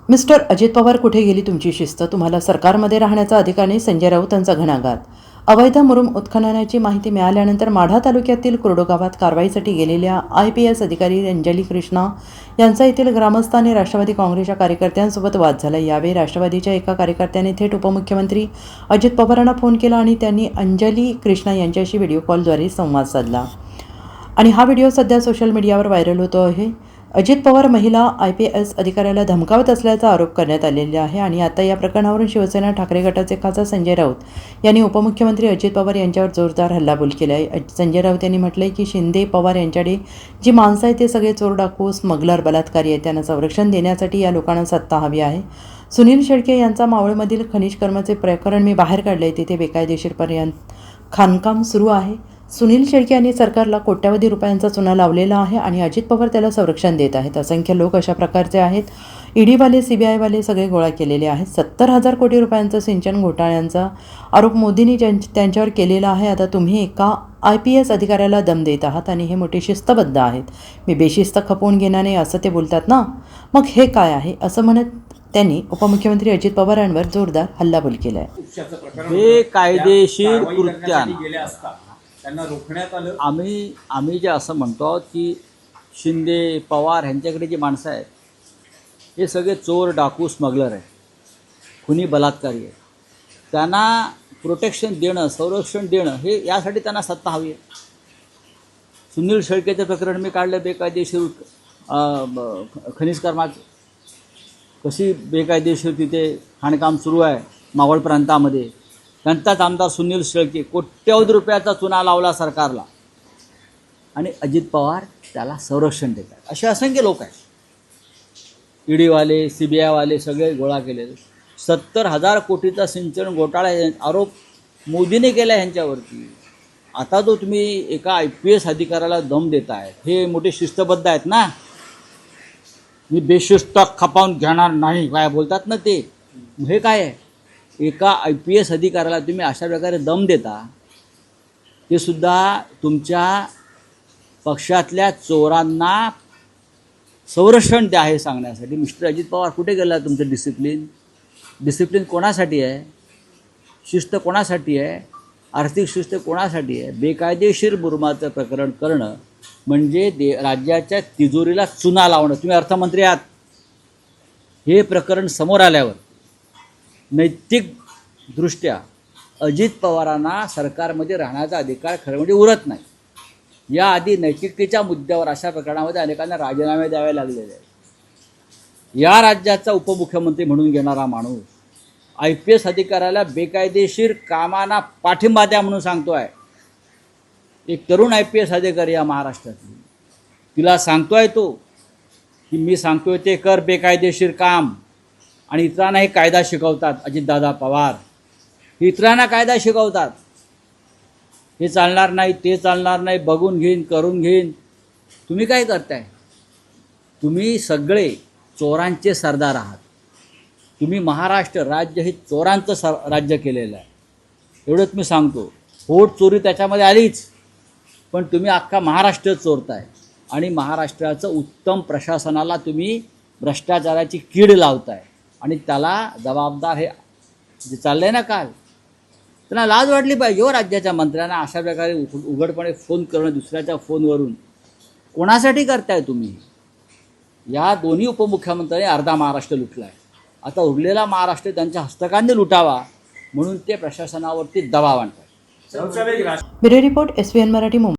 Mister Ajit Pawar, कुठे गेली तुमची शिस्त? तुम्हाला सरकारमध्ये राहण्याचा अधिकार नाही. संजय राऊत यांचा घणाघात. अवैध मुरुम उत्खननाची माहिती मिळाल्यानंतर माढा तालुक्यातील कुर्डो गावात कारवाईसाठी गेलेल्या IPS अधिकारी अंजली कृष्णा यांचा येथील ग्रामस्थ आणि राष्ट्रवादी काँग्रेसच्या कार्यकर्त्यांसोबत वाद झाला. यावेळी राष्ट्रवादीच्या एका कार्यकर्त्याने थेट उपमुख्यमंत्री अजित पवारांना फोन केला आणि त्यांनी अंजली कृष्णा यांच्याशी व्हिडिओ कॉलद्वारे संवाद साधला आणि हा व्हिडिओ सध्या सोशल मीडियावर व्हायरल होतो आहे. अजित पवार महिला IPS अधिकाऱ्याला धमकावत असल्याचा आरोप करण्यात आलेला आहे आणि आता या प्रकरणावरून शिवसेना ठाकरे गटाचे खासदार संजय राऊत यांनी उपमुख्यमंत्री अजित पवार यांच्यावर जोरदार हल्लाबोल केला आहे. संजय राऊत यांनी म्हटलंय की शिंदे पवार यांच्याकडे जी माणसं आहेत ते सगळे चोर, डाकू, स्मगलर, बलात्कारी आहेत. त्यांना संरक्षण देण्यासाठी या लोकांना सत्ता हवी आहे. सुनील शेळके यांचा मावळमधील खनिज कर्माचे प्रकरण मी बाहेर काढले. तिथे बेकायदेशीरपर्यंत खाणकाम सुरू आहे. सुनील शेळके यांनी सरकारला कोट्यवधी रुपयांचा चुना लावलेला आहे आणि अजित पवार त्याला संरक्षण देत आहेत. असंख्य लोक अशा प्रकारचे आहेत. EDवाले, CBIवाले सगळे गोळा केलेले आहेत. 70,000 कोटी रुपयांचा सिंचन घोटाळ्यांचा आरोप मोदींनी त्यांच्यावर केलेला आहे. आता तुम्ही एका IPS अधिकाऱ्याला दम देत आहात आणि हे मोठे शिस्तबद्ध आहेत. मी बेशिस्त खपवून घेणार नाही असं ते बोलतात ना, मग हे काय आहे असं म्हणत त्यांनी उपमुख्यमंत्री अजित पवारांवर जोरदार हल्लाबोल केला आहे. बेकायदेशीर कृत्यानं त्यांना रोखण्यात आलं. आम्ही जे असं म्हणतो आहोत की शिंदे पवार ह्यांच्याकडे जी माणसं आहेत हे सगळे चोर, डाकू, स्मगलर आहेत, खुनी, बलात्कारी आहेत. त्यांना प्रोटेक्शन देणं, संरक्षण देणं हे यासाठी त्यांना सत्ता हवी आहे. सुनील शेळकेचं प्रकरण मी काढलं, बेकायदेशीर खनिज कर्माचं. कशी बेकायदेशीर तिथे खाणकाम सुरू आहे मावळ प्रांतामध्ये. त्यांचाच आमदार सुनील शेळके कोट्यवधी रुपयाचा चुना लावला सरकारला आणि अजित पवार त्याला संरक्षण देतात. असे असंख्य लोक आहेत. EDवाले, CBIवाले सगळे गोळा केलेले. 70,000 कोटीचा सिंचन घोटाळा आरोप मोदीने केला ह्यांच्यावरती. आता तो तुम्ही एका IPS अधिकाऱ्याला दम देताय, हे मोठे शिस्तबद्ध आहेत ना. मी बेशिस्त खपावून घेणार नाही काय बोलतात ना ते, हे काय आहे? एका IPS अधिकाऱ्याला तुम्ही अशा प्रकारे दम देता, ते सुद्धा तुमच्या पक्षातल्या चोरांना संरक्षण द्या हे सांगण्यासाठी. मिस्टर अजित पवार, कुठे गेला तुमचं डिसिप्लिन कोणासाठी आहे? शिस्त कोणासाठी आहे? आर्थिक शिस्त कोणासाठी आहे? बेकायदेशीर मुरुमाचं प्रकरण करणं म्हणजे राज्याच्या तिजोरीला चुना लावणं. तुम्ही अर्थमंत्री आहात. हे प्रकरण समोर आल्यावर नैतिकदृष्ट्या अजित पवारांना सरकारमध्ये राहण्याचा अधिकार खरं म्हणजे उरत नाही. याआधी नैतिकतेच्या मुद्द्यावर अशा प्रकरणामध्ये अनेकांना राजीनामे द्यावे लागलेले आहेत. या राज्याचा उपमुख्यमंत्री म्हणून घेणारा माणूस IPS अधिकाऱ्याला बेकायदेशीर कामांना पाठिंबा द्या म्हणून सांगतो आहे. एक तरुण IPS अधिकारी या महाराष्ट्रातली, तिला सांगतोय तो की मी सांगतोय ते कर बेकायदेशीर काम, आणि इतरांना हे कायदा शिकवतात. अजितदादा पवार इतरांना कायदा शिकवतात. हे चालणार नाही, ते चालणार नाही, बघून घेईन, करून घेईन. तुम्ही काय करताय? तुम्ही सगळे चोरांचे सरदार आहात. तुम्ही महाराष्ट्र राज्य हे चोरांचं राज्य केलेलं आहे, एवढंच मी सांगतो. होट चोरी त्याच्यामध्ये आलीच, पण तुम्ही अख्खा महाराष्ट्र चोरताय आणि महाराष्ट्राचं उत्तम प्रशासनाला तुम्ही भ्रष्टाचाराची कीड लावताय आणि त्याला जबाबदार हे जे चाललंय ना काल, त्यांना लाज वाटली पाहिजे हो राज्याच्या मंत्र्यांना अशा प्रकारे उघडपणे फोन करणं दुसऱ्याच्या फोनवरून. कोणासाठी करताय तुम्ही? या दोन्ही उपमुख्यमंत्र्यांनी अर्धा महाराष्ट्र लुटला आहे. आता उरलेला महाराष्ट्र त्यांच्या हस्तकांनी लुटावा म्हणून ते प्रशासनावरती दबाव आणतात. Bureau report, SVN Marathi, Mumbai.